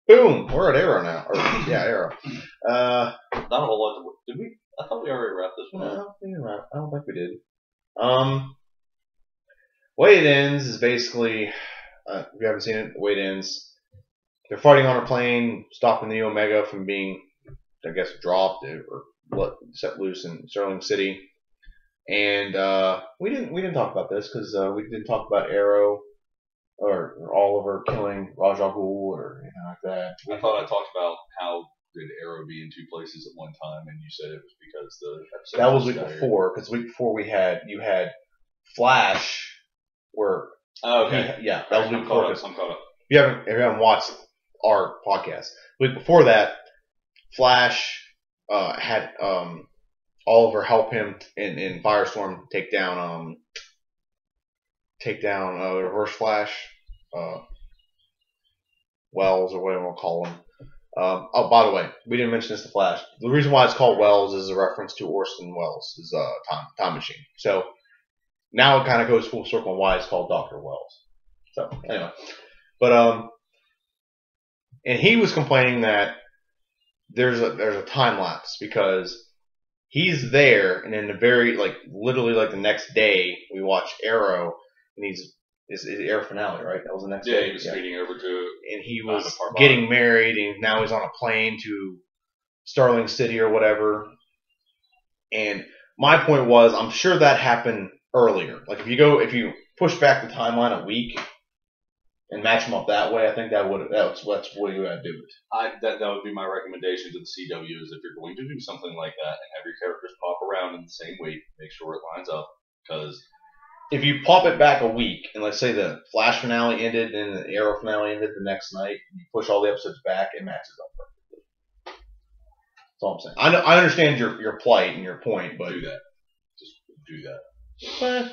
Boom. We're at Arrow now. Or, yeah, Arrow. Not a whole lot. Did we? I thought we already wrapped this one up. No, we didn't wrap. I don't think we did. Way it ends is basically, if you haven't seen it, the way it ends, they're fighting on a plane, stopping the Omega from being, I guess, dropped or set loose in Sterling City. And we didn't talk about this because we didn't talk about Arrow or Oliver killing Raj al Ghul or anything like that. I thought I talked about how did Arrow be in two places at one time, and you said it was because the episode. That was week before, because week before you had Flash, where okay, that was week before. I'm caught up. If you haven't watched our podcast, the week before that, Flash had Oliver help him in Firestorm take down Reverse Flash, Wells or whatever we'll call him. Oh, by the way, we didn't mention this to Flash. The reason why it's called Wells is a reference to Orson Welles' time machine. So now it kind of goes full circle on why it's called Dr. Wells. So anyway, but and he was complaining that there's a time lapse because he's there, and in the very literally the next day we watch Arrow, and it's the Arrow finale, right? That was the next day. Yeah, he was speeding over to. And he was getting married, and now he's on a plane to Starling City or whatever. And my point was, I'm sure that happened earlier. Like if you push back the timeline a week and match them up that way, I think that's what you gotta do it. That would be my recommendation to the CW is if you're going to do something like that and have your characters pop around in the same week, make sure it lines up. Because if you pop it back a week, and let's say the Flash finale ended and the Arrow finale ended the next night, and you push all the episodes back, it matches up perfectly. That's all I'm saying. I understand your plight and your point, but do that. Just do that.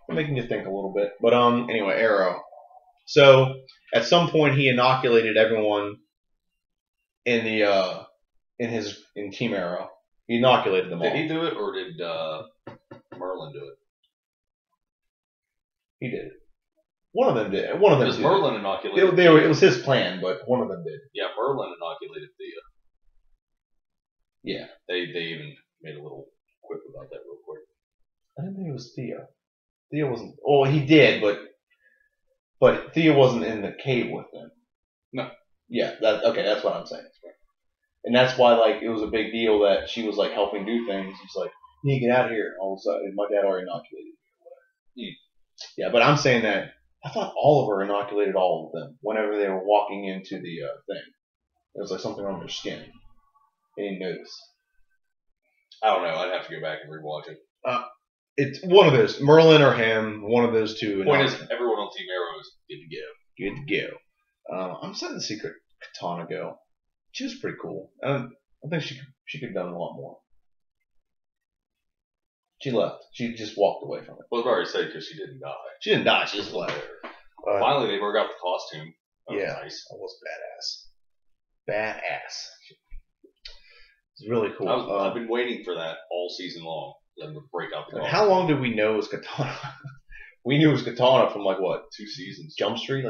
I'm making you think a little bit. But anyway, Arrow. So at some point he inoculated everyone in Team Arrow. He inoculated them all. Did he do it, or did Merlin do it? He did it. One of them did. One of them because did. Merlin inoculated. It was his plan, but one of them did. Yeah, Merlin inoculated Thea. Yeah. They even made a little quip about that real quick. I didn't think it was Thea. Thea wasn't. Oh, he did, but Thea wasn't in the cave with them. No. Yeah. That's what I'm saying. And that's why it was a big deal that she was helping do things. He's like, you need to get out of here. And all of a sudden, my dad already inoculated me. Yeah, but I'm saying that I thought Oliver inoculated all of them whenever they were walking into the thing. It was something on their skin. They didn't notice. I don't know. I'd have to go back and rewatch it. It's one of those. Merlin or him, one of those two. Point is, everyone on Team Arrow is good to go. Good to go. I'm setting the secret Katana go. She was pretty cool. I think she could have done a lot more. She left. She just walked away from it. Well, I've already said because she didn't die. She didn't die. She just left. Finally, they broke out the costume. That was nice. That was badass. It's really cool. I've been waiting for that all season long. Them to break out the costume. How long did we know it was Katana? We knew it was Katana from 2 seasons. Jump Street,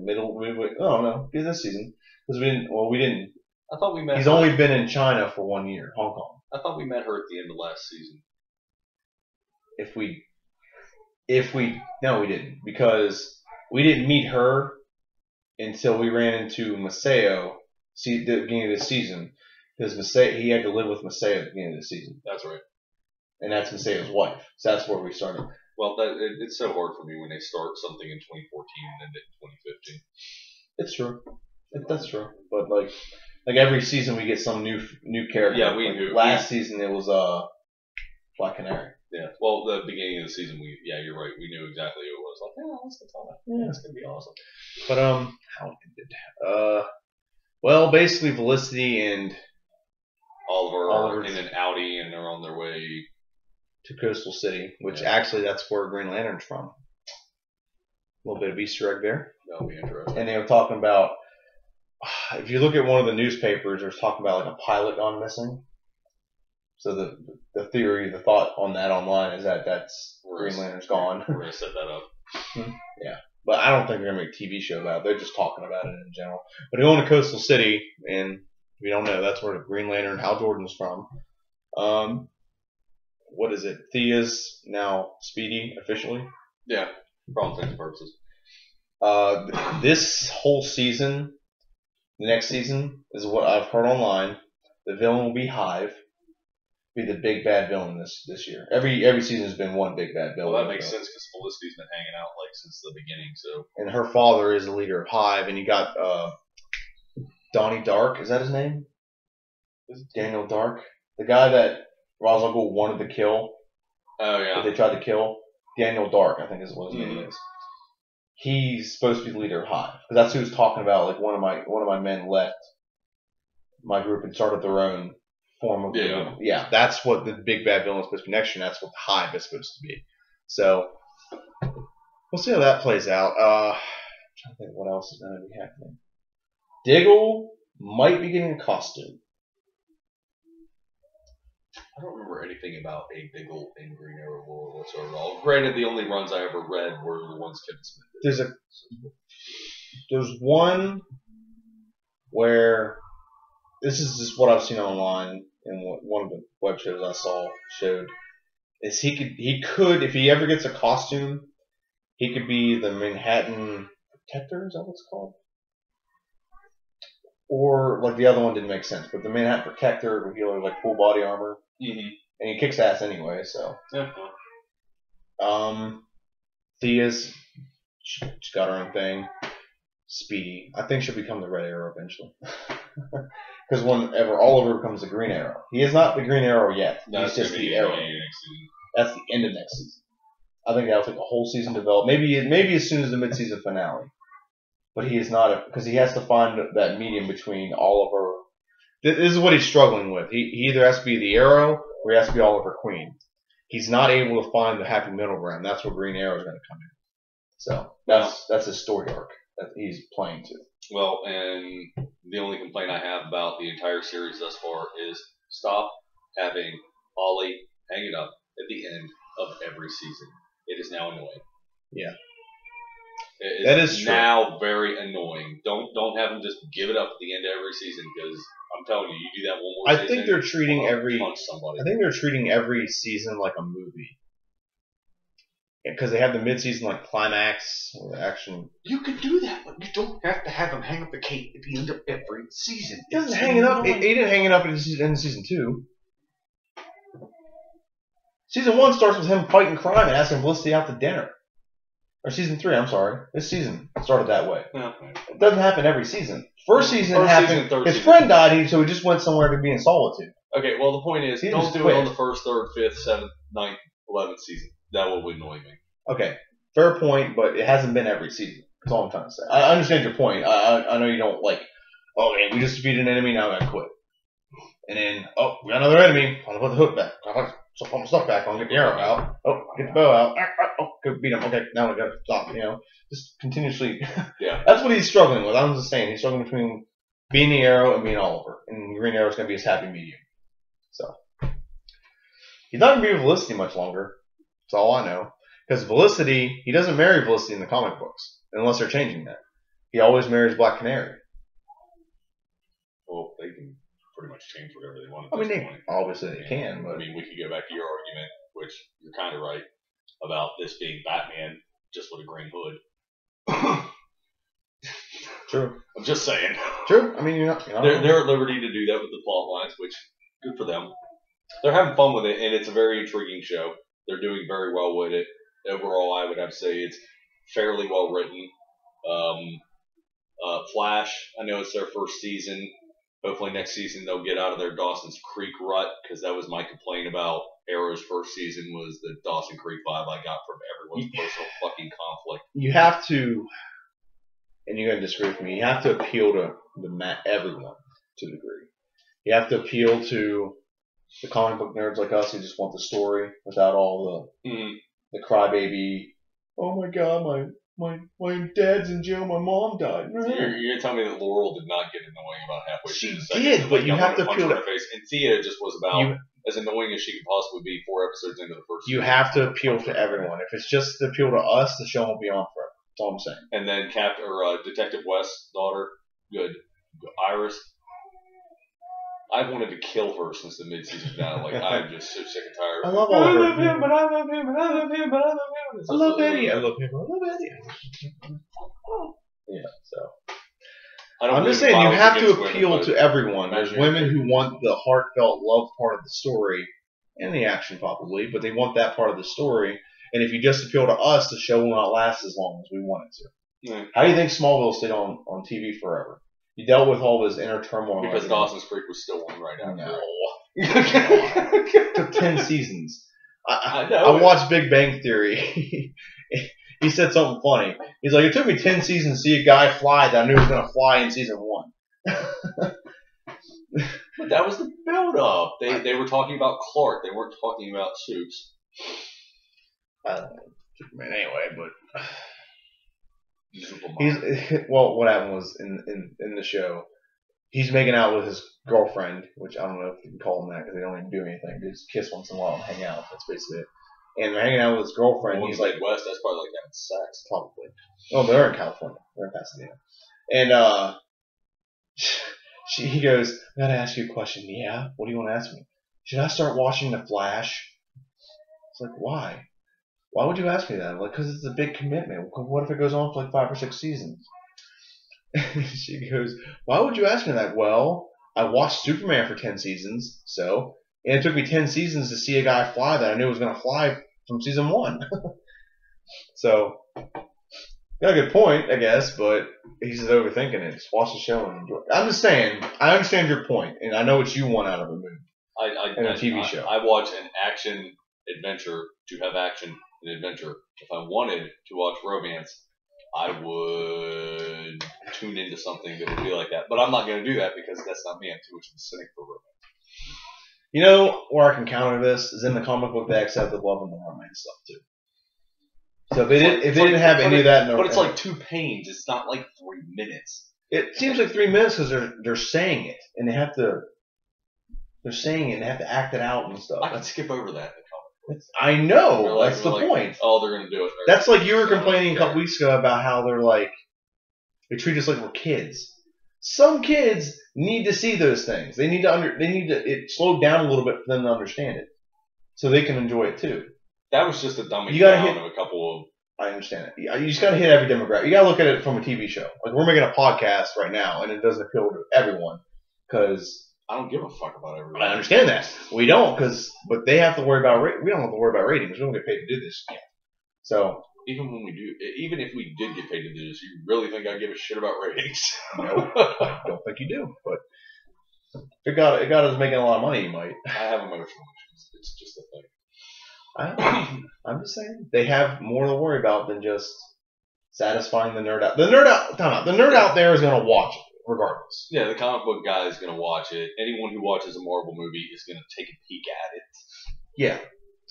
midway. Oh no, this season because we didn't. I thought we met. He's only been in China for 1 year, Hong Kong. I thought we met her at the end of last season. No, we didn't, because we didn't meet her until we ran into Maseo the beginning of the season, because he had to live with Maseo at the beginning of the season. That's right. And that's Maseo's wife. So that's where we started. Well, it's so hard for me when they start something in 2014 and end it in 2015. It's true. That's true. But every season we get some new character. Yeah, we do. Last season it was Black Canary. Yeah. Well, the beginning of the season, you're right. We knew exactly who it was. That's Katana. Yeah, it's gonna be awesome. But how it ended? Well, basically Felicity and Oliver are in an Audi, and they're on their way to Coastal City, which actually that's where Green Lantern's from. A little bit of Easter egg there. That'll be interesting. And they were talking about, if you look at one of the newspapers, there's talking about a pilot gone missing. So the theory, the thought on that online is that that's Green Lantern's gone. We're gonna set that up. Yeah. But I don't think they're gonna make a TV show about it. They're just talking about it in general. But they own a coastal city, and if you don't know, that's where the Green Lantern Hal Jordan's from. What is it? Thea's now Speedy officially. Yeah, for all intents and purposes. This whole season, the next season, is what I've heard online. The villain will be Hive. Be the big bad villain this year. Every season has been one big bad villain. Well, that makes sense because Felicity's been hanging out like since the beginning. So. And her father is the leader of Hive, and you got Donnie Dark. Is that his name? Daniel Dark, the guy that Ra's al Ghul wanted to kill. Oh yeah. That they tried to kill. Daniel Dark, I think is what his name is. He's supposed to be the leader of Hive because that's who was talking about. Like one of my men left my group and started their own form of yeah. That's what the big bad villain is supposed to be next year. And that's what the Hive is supposed to be. So we'll see how that plays out. I'm trying to think what else is going to be happening. Diggle might be getting a costume. I don't remember anything about a Diggle in Green Arrow lore whatsoever. Granted, the only runs I ever read were the ones Kevin Smith did. There's one where this is just what I've seen online and what one of the web shows I saw showed is he could if he ever gets a costume, he could be the Manhattan Protector. Is that what it's called? Or like the other one didn't make sense, but the Manhattan Protector would heal like full body armor. Mm-hmm. And he kicks ass anyway, so. Yeah. Thea's, she's got her own thing. Speedy, I think she'll become the Red Arrow eventually. Because whenever Oliver becomes the Green Arrow, he is not the Green Arrow yet. He's just the Arrow. That's the end of next season. I think that'll take a whole season to develop. Maybe as soon as the mid-season finale. But he is not because he has to find that medium between Oliver. This is what he's struggling with. He either has to be the Arrow or he has to be Oliver Queen. He's not able to find the happy middle ground. That's where Green Arrow is going to come in. So that's his story arc that he's playing to. Well, and the only complaint I have about the entire series thus far is stop having Ollie hang it up at the end of every season. It is now annoying. Yeah. That is now very annoying. Don't have them just give it up at the end of every season because I'm telling you, you do that one more season. I think they're treating every season like a movie. Because they have the mid-season like climax or action. You could do that, but you don't have to have them hang up the cape at the end of every season. He doesn't hang it up. He didn't hang it up at the end of season 2. Season 1 starts with him fighting crime and asking Felicity out to dinner. Or season 3, I'm sorry. This season started that way. Yeah. It doesn't happen every season. First season happened. His friend died, so he just went somewhere to be in solitude. Okay, well the point is, don't do it on the 1st, 3rd, 5th, 7th, 9th, 11th season. That would annoy me. Okay, fair point, but it hasn't been every season. That's all I'm trying to say. I understand your point. I know you don't like, oh man, we just defeated an enemy, now I gotta quit. And then, oh, we got another enemy. I'm gonna put the hook back. So put my stuff back. I'm gonna get the arrow out. Oh, get the bow out. Oh, go beat him. Okay, now we gotta stop. Just continuously. Yeah. That's what he's struggling with. I'm just saying he's struggling between being the Arrow and being Oliver, and Green Arrow's gonna be his happy medium. So he's not gonna be with Felicity much longer. That's all I know. Because Felicity, he doesn't marry Felicity in the comic books unless they're changing that. He always marries Black Canary. Well, they can pretty much change whatever they want. Obviously they can, but I mean, we could go back to your argument, which you're kind of right about this being Batman just with a green hood. True. I'm just saying. True. I mean, you're not they're at liberty to do that with the plot lines, which good for them. They're having fun with it, and it's a very intriguing show. They're doing very well with it. Overall, I would have to say it's fairly well written. Flash, I know it's their first season. Hopefully next season they'll get out of their Dawson's Creek rut, because that was my complaint about Arrow's first season was the Dawson Creek vibe I got from everyone's personal fucking conflict. You have to, and you're going to disagree with me, you have to appeal to everyone to a degree. You have to appeal to the comic book nerds like us who just want the story without all the crybaby, oh my god, my dad's in jail, my mom died. You're going to tell me that Laurel did not get annoying about halfway through the second. She did, but you have to appeal to her face. And Thea just was about as annoying as she could possibly be 4 episodes into the first season. You have to appeal to everyone. If it's just to appeal to us, the show won't be on forever. That's all I'm saying. And then Detective West's daughter, good. Iris. I've wanted to kill her since the mid-season finale. Like, I'm just so sick and tired. I love all of her. I love him, but I love him, and I love him, but I love him. I love Eddie. I love him. I love Eddie. Yeah, so. I'm just saying, you have to appeal to everyone. There's women who want the heartfelt love part of the story, and the action probably, but they want that part of the story. And if you just appeal to us, the show will not last as long as we want it to. Yeah. How do you think Smallville stayed on TV forever? You dealt with all this inner turmoil. Because Dawson's Creek was still on right now. No. It took 10 seasons. I watched Big Bang Theory. He said something funny. He's like, it took me 10 seasons to see a guy fly that I knew was going to fly in season 1. But that was the build-up. They were talking about Clark. They weren't talking about Supes. I don't know. Superman anyway, but... Well, what happened was in the show, he's making out with his girlfriend, which I don't know if you can call him that because they don't even do anything. They just kiss once in a while and hang out. That's basically it. And they're hanging out with his girlfriend. He's like, West. That's probably like having sex. Probably. Oh, they're in California. They're in Pasadena. And he goes, I gotta ask you a question. Yeah? What do you want to ask me? Should I start watching The Flash? It's like, why? Why would you ask me that? Like, because it's a big commitment. What if it goes on for like 5 or 6 seasons? She goes, why would you ask me that? Well, I watched Superman for 10 seasons, so... And it took me 10 seasons to see a guy fly that I knew was going to fly from season 1. So, got a good point, I guess, but he's just overthinking it. Just watch the show and enjoy it. I'm just saying, I understand your point, and I know what you want out of a movie and a TV show. I watch an action adventure to have action and adventure. If I wanted to watch romance, I would tune into something that would be like that. But I'm not going to do that because that's not me. I'm too much of a cynic for romance. You know where I can counter this is in the comic book they accepted love and the romance stuff too. So if they didn't have any of that, but it's like 2 panes. It's not like 3 minutes. It seems like 3 minutes because they're saying it and they have to. They're saying it and they have to act it out and stuff. I can skip over that in the comic book. I know. That's the point. Oh, they're gonna do it. That's like you were complaining a couple weeks ago about how they're like they treat us like we're kids. Some kids need to see those things. They need to it slowed down a little bit for them to understand it, so they can enjoy it too. That was just a dumbing down of a couple of. I understand it. You just gotta hit every demographic. You gotta look at it from a TV show. Like we're making a podcast right now, and it doesn't appeal to everyone because I don't give a fuck about everyone. I understand that. We don't, but they have to worry about. We don't have to worry about ratings. We don't get paid to do this. So. Even if we did get paid to do this, you really think I give a shit about ratings? No, I don't think you do. But if it got us making a lot of money, you might. I have emotional issues. It's just a thing. I'm just saying they have more to worry about than just satisfying the nerd out. The nerd out there is going to watch it regardless. Yeah, the comic book guy is going to watch it. Anyone who watches a Marvel movie is going to take a peek at it. Yeah.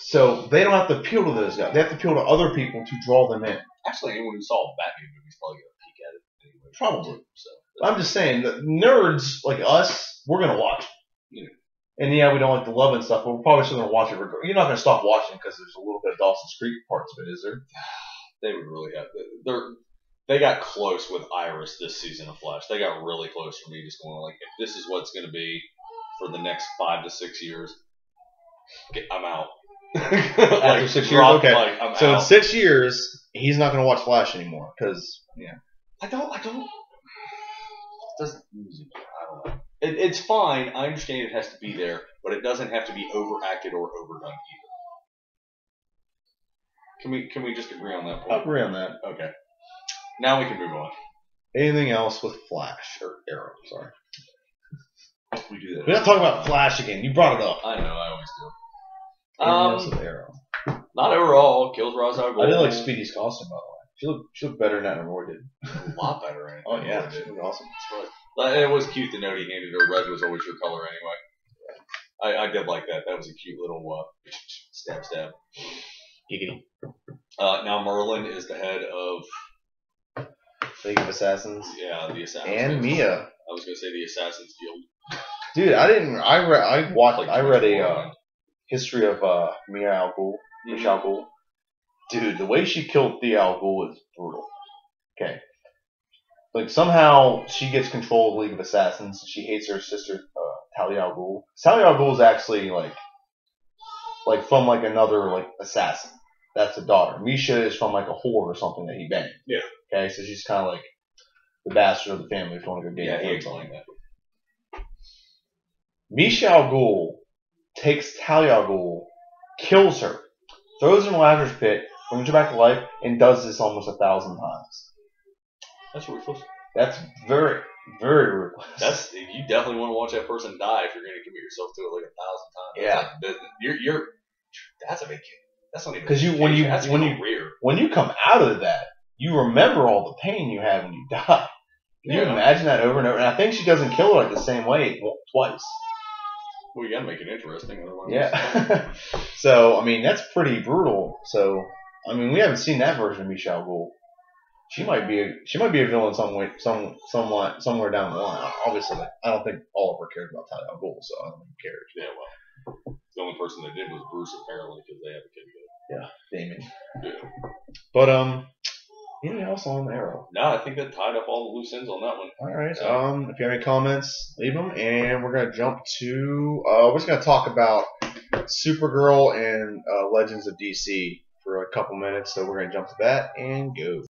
So they don't have to appeal to those guys. They have to appeal to other people to draw them in. Actually, anyone who saw a Batman movie is probably going to peek at it anyway. Probably. So I'm just saying that nerds like us, we're going to watch it. Yeah. And yeah, we don't like the love and stuff, but we're probably still going to watch it. You're not going to stop watching because there's a little bit of Dawson's Creek parts of it, is there? They would really have. They got close with Iris this season of Flash. They got really close for me just going like, if this is what's going to be for the next 5 to 6 years, okay, I'm out. After 6 years, okay. So in 6 years, he's not going to watch Flash anymore because I don't. Doesn't. I don't know. It's fine. I understand it has to be there, but it doesn't have to be overacted or overdone either. Can we just agree on that point? I'll agree on that. Okay. Now we can move on. Anything else with Flash or Arrow? Sorry. We do that. We're not talking about Flash again. You brought it up. I know. I always do. Anything else with Arrow? Not overall. Kills Ra's al Ghul. I did like Speedy's costume, by the way. She looked better in that than Roy did. A lot better in it. Oh yeah, she was awesome. It was cute to note he handed her red was always your color anyway. I did like that. That was a cute little stab. Giggity. Now Merlin is the head of League of Assassins. Yeah, the Assassins. And Mia. I was gonna say the Assassins Guild. Dude, I read a history of Mia Al Ghul. Al Ghul. Dude, the way she killed Thea Al Ghul is brutal. Okay. Like, somehow she gets control of the League of Assassins. She hates her sister, Talia al Ghul. Talia al Ghul is actually, like from, like, another, like, assassin. That's the daughter. Misha is from, like, a whore or something that he banged. Yeah. Okay, so she's kind of like the bastard of the family if you want to go get Yeah, he explained that. Misha al Ghul takes Talia al Ghul, kills her, throws her in a Lazarus pit, brings her back to life, and does this almost 1,000 times. That's ruthless. That's very, very ruthless. You definitely want to watch that person die if you're going to commit yourself to it like 1,000 times. Yeah. That's like business. That's a big. That's not even. Because when you come out of that, you remember all the pain you had when you die. Can you imagine that over and over? And I think she doesn't kill her like the same way twice. Well, you got to make it interesting, otherwise. Yeah. So I mean, that's pretty brutal. So I mean, we haven't seen that version of Misha al Ghul. She might be a villain somewhere down the line. Obviously, I don't think Oliver cared about Talia al Ghul, so I don't think he cared. Yeah, well, the only person that did was Bruce, apparently, because they have a kid together. Yeah, Damon. Yeah. But anything else on the Arrow? No, I think that tied up all the loose ends on that one. All right. If you have any comments, leave them, and we're gonna jump to. We're just gonna talk about Supergirl and Legends of DC for a couple minutes. So we're gonna jump to that and go.